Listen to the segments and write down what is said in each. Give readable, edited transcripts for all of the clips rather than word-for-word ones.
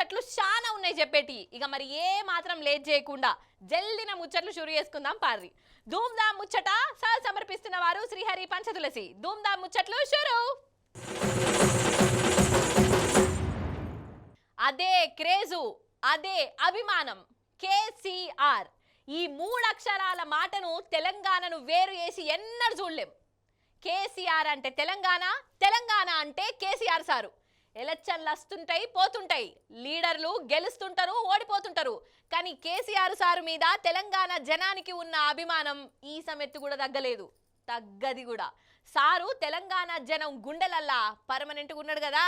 ముచ్చట్లు చాలా ఉన్నాయి చెప్పేటి. ఇక మరి ఏ మాత్రం లేట్ చేయకుండా జల్దిన ముచ్చట్లు షురు చేసుకుందాం పార్రి. ధూమ్ధామ్ ముచ్చట సమర్పిస్తున్న వారు శ్రీహరి పంచతులసి. ధూమ్ధామ్ ముచ్చట్లు షురు. అదే క్రేజు, అదే అభిమానం, కేసీఆర్. ఈ 3 అక్షరాల మాటను తెలంగాణను వేరు చేసి ఎన్నడూ చూడలేం. కేసీఆర్ అంటే తెలంగాణ, తెలంగాణ అంటే కేసీఆర్ సారు. ఎలక్షన్లు వస్తుంటాయి, పోతుంటాయి, లీడర్లు గెలుస్తుంటారు, ఓడిపోతుంటారు. కానీ కేసీఆర్ సారు మీద తెలంగాణ జనానికి ఉన్న అభిమానం ఈ సమెత్తు కూడా తగ్గలేదు, తగ్గది కూడా. సారు తెలంగాణ జనం గుండెలల్లా పర్మనెంట్గా ఉన్నాడు కదా.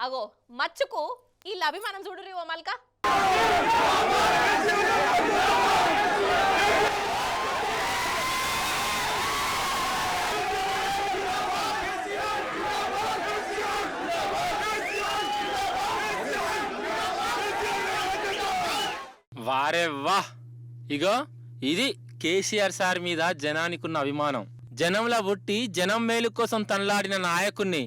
అగో మచ్చుకు వీళ్ళ అభిమానం చూడురి ఓ మల్కా. వారే వా, ఇగో ఇది కేసీఆర్ సార్ మీద జనానికున్న అభిమానం. జనంలా పుట్టి జనం మేలు కోసం తనలాడిన నాయకుణ్ణి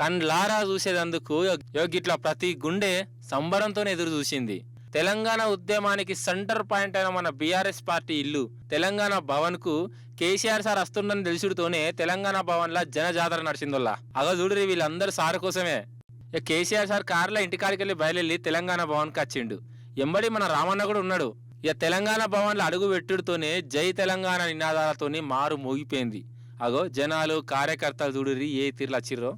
కండ్లారా చూసేదందుకు యోగిట్లా ప్రతి గుండె సంబరంతోనే ఎదురు చూసింది. తెలంగాణ ఉద్యమానికి సెంటర్ పాయింట్ అయిన మన బీఆర్ఎస్ పార్టీ ఇల్లు తెలంగాణ భవన్ కు కేసీఆర్ సార్ వస్తుండని తెలుసుడుతోనే తెలంగాణ భవన్ లా జనజాతర నడిచిందోల్లా. అగ చూడరి, వీళ్ళందరూ సార్ కోసమే. ఇక కేసీఆర్ సార్ కారులో ఇంటికాడికి వెళ్ళి బయలుదేరి తెలంగాణ భవన్ కి వచ్చిండు. ఎంబడి మన రామన్న కూడా ఉన్నాడు. ఇక తెలంగాణ భవన్లో అడుగు పెట్టుడుతోనే జై తెలంగాణ నినాదాలతోని మారు మోగిపోయింది. అగో జనాలు కార్యకర్తలు చూడురి ఏ తీర్లు వచ్చిర్రో.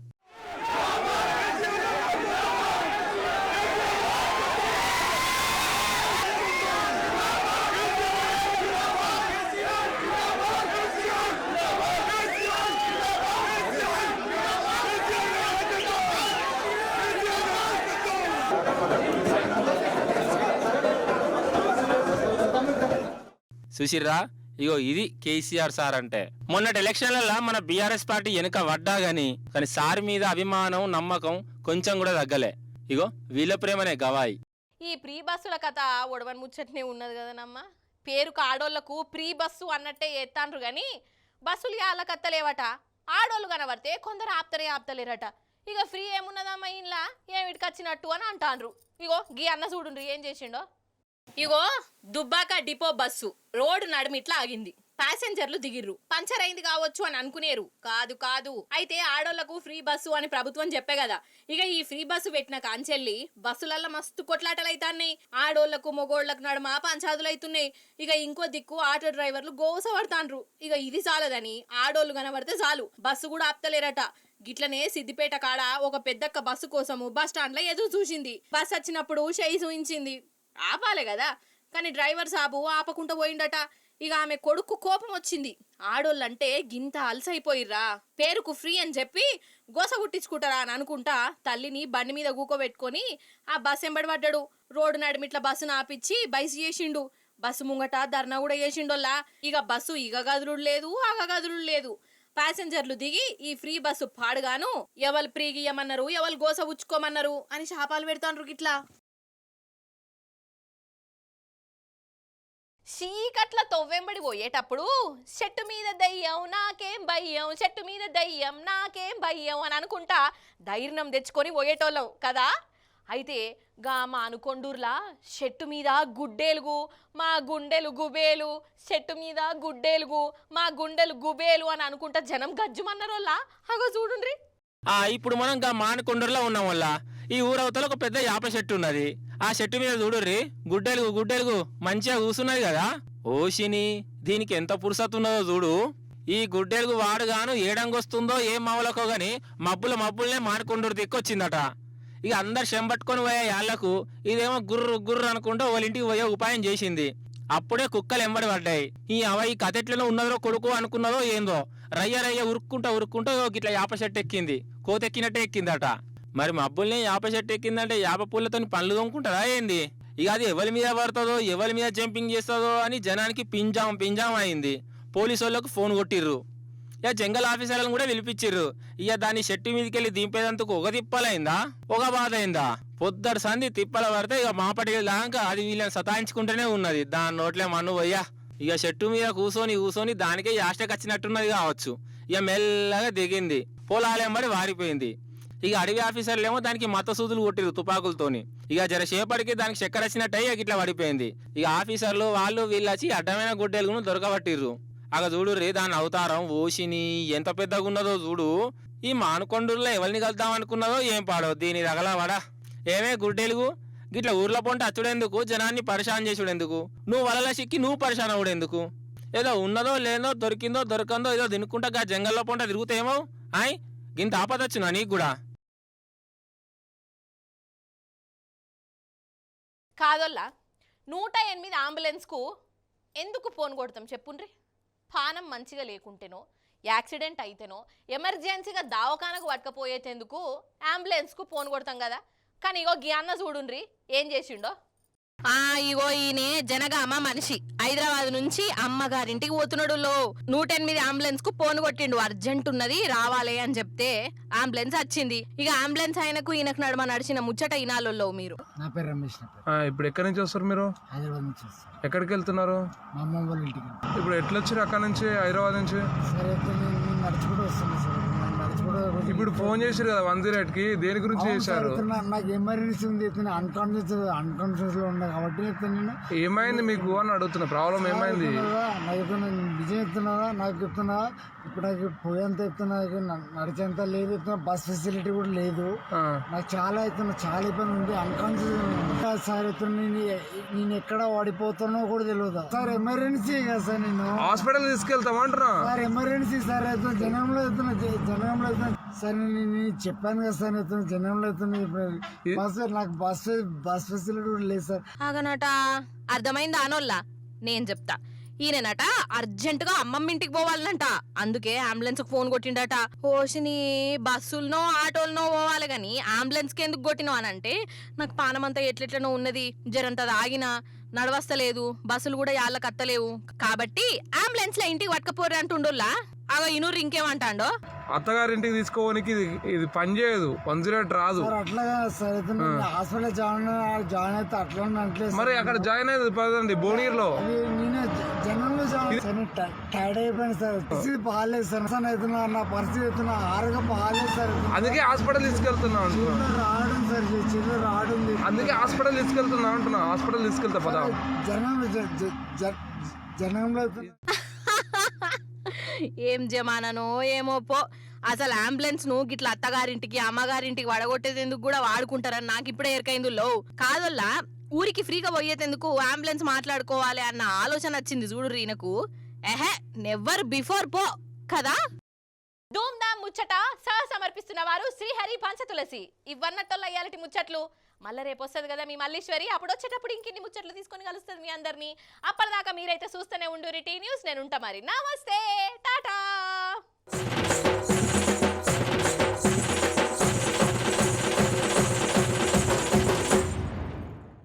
చూసిర్రా, ఇగో ఇది కేసీఆర్ సార్ అంటే. మొన్నటి ఎలక్షన్లలో మన బీఆర్ఎస్ పార్టీ వెనుక పడ్డా కానీ సార్ మీద అభిమానం, నమ్మకం కొంచెం కూడా తగ్గలే. ఇగో వీళ్ళ ప్రేమనే గవాయి. ఈ ప్రీ బస్సుల కథ ఒడవని ముచ్చట్నే ఉన్నది కదనమ్మా. పేరుకు ఆడోళ్లకు ప్రీ బస్సు అన్నట్టే ఎత్తాండ్రు గాని బస్సులు వాళ్ళ కత్తలేవట. ఆడోళ్ళు కనబడితే కొందరు ఆపుతలేరట. ఇక ఫ్రీ ఏమున్నదమ్మా ఇంట్లో, ఏమిటికి వచ్చినట్టు అని అంటాండ్రు. ఇగో గీ అన్న చూడుండ్రు ఏం చేసిండో. ఇగో దుబ్బాక డిపో బస్సు రోడ్డు నడుమిట్లా ఆగింది. ప్యాసింజర్లు దిగిర్రు. పంచర్ అయింది కావచ్చు అని అనుకునేరు. కాదు అయితే ఆడోళ్లకు ఫ్రీ బస్సు అని ప్రభుత్వం చెప్పే కదా. ఇక ఈ ఫ్రీ బస్సు పెట్టిన కాంచెల్లి బస్సులల్లో మస్తు కొట్లాటలు అవుతాయి. ఆడోళ్లకు మొగోళ్లకు నడుమ పంచాదులు అవుతున్నాయి. ఇక ఇంకో దిక్కు ఆటో డ్రైవర్లు గోస పడతాండ్రు. ఇక ఇది చాలదని ఆడోళ్లు కనబడితే చాలు బస్సు కూడా ఆపుతలేరట. గిట్లనే సిద్దిపేట కాడ ఒక పెద్దక్క బస్సు కోసము బస్ స్టాండ్ లో ఎదురు చూసింది. బస్ వచ్చినప్పుడు షెయి చూయించింది, ఆపాలే కదా. కానీ డ్రైవర్ సాబు ఆపకుండా పోయిండట. ఇక ఆమె కొడుకు కోపం వచ్చింది. ఆడోళ్ళంటే గింత అలసైపోయిర్రా, పేరుకు ఫ్రీ అని చెప్పి గోస గుట్టించుకుంటారా అని అనుకుంటా తల్లిని బండి మీద గూకోబెట్టుకొని ఆ బస్సు ఎంబడి పడ్డాడు. రోడ్డు నడిమిట్ల బస్సును ఆపిచ్చి బైస్ చేసిండు. బస్సు ముంగట ధర్నా కూడా చేసిండోల్లా. ఇక బస్సు ఇగ గదులుడు లేదు, అగ గదులుడు లేదు. ప్యాసింజర్లు దిగి ఈ ఫ్రీ బస్సు పాడుగాను ఎవరు ఫ్రీకి ఇయ్యమన్నారు, ఎవరు గోస ఉచ్చుకోమన్నారు అని శాపాలు పెడతాండ్రు. గిట్లా చీకట్ల తొవ్వెంబడి పోయేటప్పుడు చెట్టు మీద దయ్యం నాకేం భయ్యం, చెట్టు మీద దయ్యం నాకేం భయ్యం అని అనుకుంటా ధైర్యం తెచ్చుకొని పోయేటోళ్ళం కదా. అయితే గా మా అనుకొండూర్లా చెట్టు మీద గుడ్డేలుగు మా గుండెలు గుబేలు, చెట్టు మీద గుడ్డేలుగు మా గుండెలు గుబేలు అని అనుకుంటా జనం గజ్జుమన్నారోళ్ళ. అగో చూడుండ్రి. ఇప్పుడు మనం గా మానకొండూరులో ఉన్నాం వల్ల ఈ ఊరవతల ఒక పెద్ద యాప చెట్టు ఉన్నది. ఆ చెట్టు మీద చూడుర్రి గుడ్డెలుగు మంచిగా కూసున్నది కదా. ఓషిని దీనికి ఎంత పురుసత్తున్నదో చూడు. ఈ గుడ్డెలుగు వాడుగాను ఏడంగొస్తుందో ఏం మావలకో గాని మబ్బులనే మానకొండూరు దిక్కొచ్చిందట. ఇక అందరు చెంబట్టుకొని పోయే యాళ్లకు ఇదేమో గుర్రు అనుకుంటూ వాళ్ళ ఇంటికి పోయే ఉపాయం చేసింది. అప్పుడే కుక్కలు ఎంబడి పడ్డాయి. ఈ కథ ఎట్లనో ఉన్నదో కొడుకు అనుకున్నదో ఏందో రయ్య ఉరుక్కుంటా గిట్లా యాప చెట్టు ఎక్కింది. కోతెక్కినట్టే ఎక్కిందట. మరి మబ్బుల్ని యాప చెట్టు ఎక్కిందంటే యాప పూలతో పనులు తోముకుంటారా ఏంది? ఇక అది ఎవరి మీద పడుతుందో ఎవరి మీద జంపింగ్ చేస్తుందో అని జనానికి పింజాం అయింది. పోలీసు వాళ్ళకు ఫోన్ కొట్టిర్రు. ఇక జంగల్ ఆఫీసర్లను కూడా పిలిపించిర్రు. ఇక దాన్ని చెట్టు మీదకి వెళ్ళి దింపేదందుకు ఒక తిప్పలైందా, ఒక బాధ అయిందా. పొద్దడు సంది తిప్పల పడితే ఇక మాపటి దాకా అది వీళ్ళని సతాయించుకుంటూనే ఉన్నది. దాని నోట్లే మన్ను పోయ్యా. ఇక చెట్టు మీద కూసోని దానికే యాస్టకి వచ్చినట్టున్నది కావచ్చు. ఇక మెల్లగా దిగింది. పొలాలెంబడి వారిపోయింది. ఇక అడవి ఆఫీసర్లు ఏమో దానికి మత సూదులు కొట్టిరు తుపాకులతోని. ఇక జరసేపటికి దానికి చక్కెర వచ్చినట్టయి ఇట్లా పడిపోయింది. ఇక ఆఫీసర్లు వాళ్ళు వీళ్ళు వచ్చి అడ్డమైన గుడ్డెలుగును దొరకబట్టిర్రు. అగ చూడుర్రి దాని అవతారం ఓషిని ఎంత పెద్దగా ఉన్నదో చూడు. ఈ మానుకొండూరులో ఎవరిని కలుద్దాం అనుకున్నదో ఏం పాడో దీని రగలవాడా. ఏమే గుడ్డెలుగు గిట్ల ఊర్ల పొంట అచ్చుడెందుకు, జనాన్ని పరిశాన్ చేసుడెందుకు, నువ్వు వలల సిక్కి నువ్వు పరిశాన్ అవుడెందుకు? ఏదో ఉన్నదో లేదో దొరికిందో దొరకందో ఏదో తినుకుంటా గా జంగల్లో పొంట తిరుగుతాయేమో. ఆయ్ గింత ఆపదచ్చునా నీకు కూడా? కాదోల్లా 108 అంబులెన్స్కు ఎందుకు ఫోన్ కొడతాం చెప్పుండ్రి? పానం మంచిగా లేకుంటేనో, యాక్సిడెంట్ అయితేనో, ఎమర్జెన్సీగా దావఖానకు పట్టుకపోయేందుకు అంబులెన్స్కు ఫోన్ కొడతాం కదా. కానీ ఇగో గీ అన్న చూడుండ్రి ఏం చేసిండో. ఇగో ఈయనే జనగామ మనిషి హైదరాబాద్ నుంచి అమ్మగారింటికి పోతున్నాడు. 108 అంబులెన్స్ కు ఫోన్ కొట్టిండు, అర్జెంట్ ఉన్నది రావాలి అని చెప్తే అంబులెన్స్ వచ్చింది. ఇక అంబులెన్స్ ఆయనకు ఈయనకు నడుమ నడిచిన ముచ్చట ఇనాలో మీరు. నా పేరు రమేష్. ఇప్పుడు ఎక్కడి నుంచి వస్తారు మీరు? హైదరాబాద్ నుంచి వస్తాను. ఎక్కడికి వెళ్తున్నారు? మా అమ్మ వాళ్ళ ఇంటికి. ఇప్పుడు ఎట్లా వచ్చారు అక్కడ నుంచి హైదరాబాద్ నుంచి? సరే అయితే నేను నడుచుకుంటూ వస్తాను సార్. ఇప్పుడు ఫోన్ చేశారు కదా 108కి, దేని గురించి చేశారు? నాకు ఎమర్జెన్సీ ఉంది, అన్కాన్షియస్ లో ఉన్నా కాబట్టి నేను ఏమైంది మీకు అని అడుగుతున్నా. ప్రాబ్లం ఏమైంది? నాకు చెప్తున్నా, నిజం చెప్తున్నావా? నాకు చెప్తున్నా, ఇప్పుడు నాకు పోయేంత చెప్తున్నా, నడిచేంత లేదు, బస్ ఫెసిలిటీ కూడా లేదు. నాకు చాలా అవుతున్నా, చాలా ఇబ్బంది ఉంది, అన్కాన్షియస్ సార్. అవుతున్నా నేను ఎక్కడ వాడిపోతానో కూడా తెలియదు సార్. ఎమర్జెన్సీ కదా సార్, నేను హాస్పిటల్ తీసుకెళ్తామంటున్నా సార్. Emergency sir. అయితే జనంలో అవుతున్నా సార్. నేను చెప్పాను కదా సార్, అవుతున్నా జనంలో అవుతున్నా. బస్ నాకు బస్ ఫెసిలిటీ కూడా లేదు సార్. ఆగనట అర్థమైందా అనోల్లా? నేను చెప్తా. ఈయనట అర్జెంట్ గా అమ్మమ్మ ఇంటికి పోవాలంట, అందుకే అంబులెన్స్ కు ఫోన్ కొట్టిండట. ఓషిని బస్సులనో ఆటోలనో పోవాలి గాని అంబులెన్స్ కి ఎందుకు కొట్టినావు అని అంటే, నాకు పానమంతా ఎట్లెట్లనో ఉన్నది, జరంత ఆగినా నడవస్తలేదు, బస్సులు కూడా యాళ్ళకి అత్తలేవు కాబట్టి అంబులెన్స్ లో ఇంటికి పట్టుకపోరు అంటుండోల్లా. అగ ఇనూరు ఇంకేమంటాండో, అత్తగారింటికి తీసుకోవడానికి ఇది పని చేయదు, 108 రాదు. సార్ అట్లా సార్. అయితే హాస్పిటల్ జాయిన్ అయితే అట్లా అనట్లేదు. మరి అక్కడ జాయిన్ అయ్యేది పదండి భువనగిరిలో. నేను జనంలో టైర్డ్ అయిపోయాను సార్. పరిస్థితి బాగాలేదు సార్. అవుతున్నా నా పరిస్థితి అవుతున్నా ఆరోగ్యం బాగాలేదు సార్. అందుకే హాస్పిటల్ తీసుకెళ్తున్నా అంటున్నా. రావడం సార్, చెల్లి రావడం. అందుకే హాస్పిటల్ తీసుకెళ్తున్నా అంటున్నా. హాస్పిటల్ తీసుకెళ్తా పదా. జనంలో ఏం జమాననో ఏమో పో. అసలు అంబులెన్స్ ను గిట్ల అత్తగారింటికి అమ్మగారింటికి వడగొట్టేందుకు కూడా వాడుకుంటారని నాకు ఇప్పుడే ఎరకైంది. కాదల్లా ఊరికి ఫ్రీగా పోయేందుకు అంబులెన్స్ మాట్లాడుకోవాలి అన్న ఆలోచన వచ్చింది చూడు ఈయనకు. నెవర్ బిఫోర్ పో కదా. ధూమ్ ధామ్ ముచ్చట సహ సమర్పిస్తున్న వారు శ్రీహరి పంచతులసి. ఇవన్నట్టోళ్ళ ఇయాలటి ముచ్చట్లు మళ్ళీ రేపు వస్తుంది కదా మీ మల్లీశ్వరి. అప్పుడు వచ్చేటప్పుడు ఇంకిన్ని ముచ్చట్లు తీసుకొని కలుస్తుంది మీ అందరినీ. అప్పటిదాకా మీరైతే చూస్తూనే ఉండు టీ న్యూస్. నేను ఉంటా మరి. నమస్తే, టాటా.